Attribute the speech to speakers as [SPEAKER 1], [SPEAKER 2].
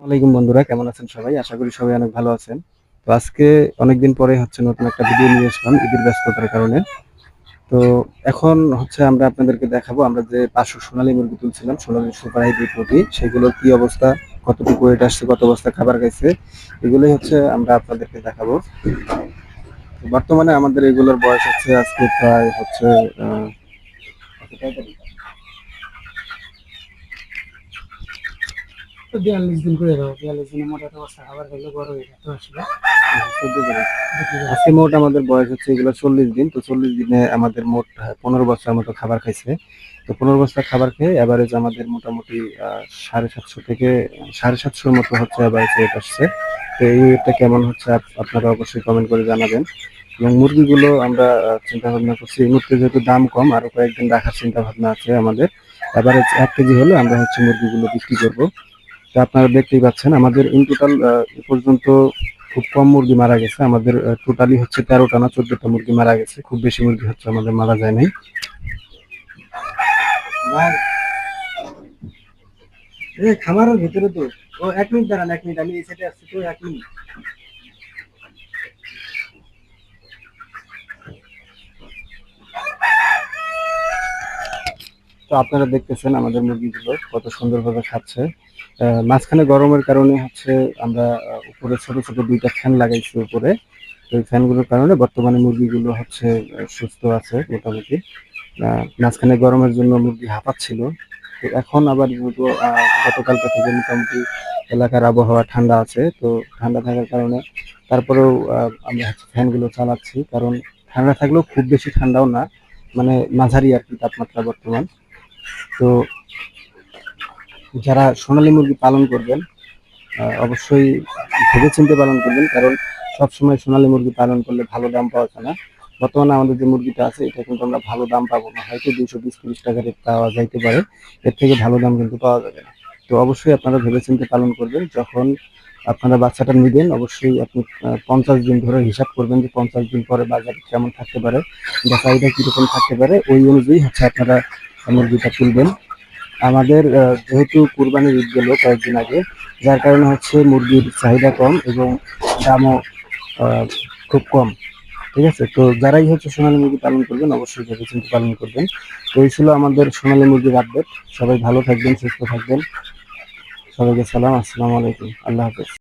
[SPEAKER 1] ওয়ালাইকুম বন্ধুরা, কেমন আছেন সবাই? আশা করি সবাই অনেক ভালো আছেন। তো আজকে অনেকদিন পরে নতুন একটা ভিডিও নিয়ে আসলাম ঈদের ব্যস্ততার কারণে। তো এখন আমরা আপনাদেরকে দেখাবো আমরা যে 500 সোনালী মুরগি তুলছিলাম, সোনালী সুপার হাইব্রিড মুরগি, সেগুলোর কি অবস্থা, কতটুকু ওয়েট আসছে, কত বস্তা খাবার খাইছে, এগুলোই আমরা আপনাদেরকে দেখাবো। তো বর্তমানে আমাদের এগুলোর বয়স আজকে প্রায় আহ
[SPEAKER 2] 42 দিন করে দাও, 42 দিনের মোটা একটা অবস্থা খাবার খেলে বড় হয়ে যেত আসলে।
[SPEAKER 1] 14 দিন। আজকে মোট আমাদের বয়স এগুলো 40 দিন। তো 40 দিনে আমাদের মোট 15 বস্তার মতো খাবার খাইছে। তো 15 বস্তা খাবার খেয়ে এভারেজ আমাদের মোটামুটি 750 থেকে 750 মতো এভারেজ ওয়েট আসছে। তো এই ওয়েটটা কেমন আপনারা অবশ্যই কমেন্ট করে জানাবেন। এবং মুরগিগুলো আমরা চিন্তা ভাবনা করছি, এই মুহূর্তে যেহেতু দাম কম, আরো কয়েকদিন রাখার চিন্তা ভাবনা আছে আমাদের। এভারেজ 1 কেজি হলে আমরা মুরগিগুলো বিক্রি করব। তো আপনারা দেখতেই পাচ্ছেন আমাদের ইন টোটাল এ পর্যন্ত খুব কম মুরগি মারা গেছে। আমাদের টোটালি 13টা না 14টা মুরগি মারা গেছে। খুব বেশি মুরগি আমাদের মারা যায় নাই। খামারের ভিতরে তো 1 মিনিট দাঁড়ান, 1 মিনিট, আমি এই সাইডে আসছি তো 1 মিনিট। তো আপনারা দেখতেছেন আমাদের মুরগিগুলো কত সুন্দরভাবে খাচ্ছে। মাঝখানে গরমের কারণে আমরা উপরে ছোট ছোট 2টা ফ্যান লাগাইছি উপরে। তো এই ফ্যানগুলোর কারণে বর্তমানে মুরগিগুলো সুস্থ আছে মোটামুটি। মাঝখানে গরমের জন্য মুরগি হাঁপাচ্ছিল। তো এখন আবার যেহেতু গতকালকে থেকে মোটামুটি এলাকার আবহাওয়া ঠান্ডা আছে, তো ঠান্ডা থাকার কারণে তারপরেও আমরা ফ্যানগুলো চালাচ্ছি, কারণ ঠান্ডা থাকলেও খুব বেশি ঠান্ডাও না, মানে মাঝারি আর কি তাপমাত্রা বর্তমান। তো যারা সোনালী মুরগি পালন করবেন অবশ্যই ভেবেচিন্তে পালন করবেন, কারণ সবসময় সোনালী মুরগি পালন করলে ভালো দাম পাওয়া যায় না। বর্তমানে আমাদের যে মুরগিটা আছে এটা কিন্তু আমরা ভালো দাম পাবো না, হয়তো 220-30 টাকা রেট পাওয়া যাইতে পারে, এর থেকে ভালো দাম কিন্তু পাওয়া যাবে না। তো অবশ্যই আপনারা ভেবেচিন্তে পালন করবেন। যখন আপনারা বাচ্চাটা নিবেন অবশ্যই আপনি 50 দিন ধরে হিসাব করবেন যে 50 দিন পরে বাজারে কেমন থাকতে পারে বা চাহিদা কিরকম থাকতে পারে, ওই অনুযায়ী আপনারা মুরগিটা তুলবেন। আমাদের যেহেতু কুরবানির ঈদ গেল কয়েকদিন আগে, যার কারণে মুরগির চাহিদা কম এবং দামও খুব কম। ঠিক আছে, তো যারাই সোনালী মুরগি পালন করবেন অবশ্যই ভেবেচিন্তে পালন করবেন। তো এই ছিল আমাদের সোনালী মুরগির আপডেট। সবাই ভালো থাকবেন, সুস্থ থাকবেন। সবাইকে সালাম, আসসালামু আলাইকুম, আল্লাহ হাফেজ।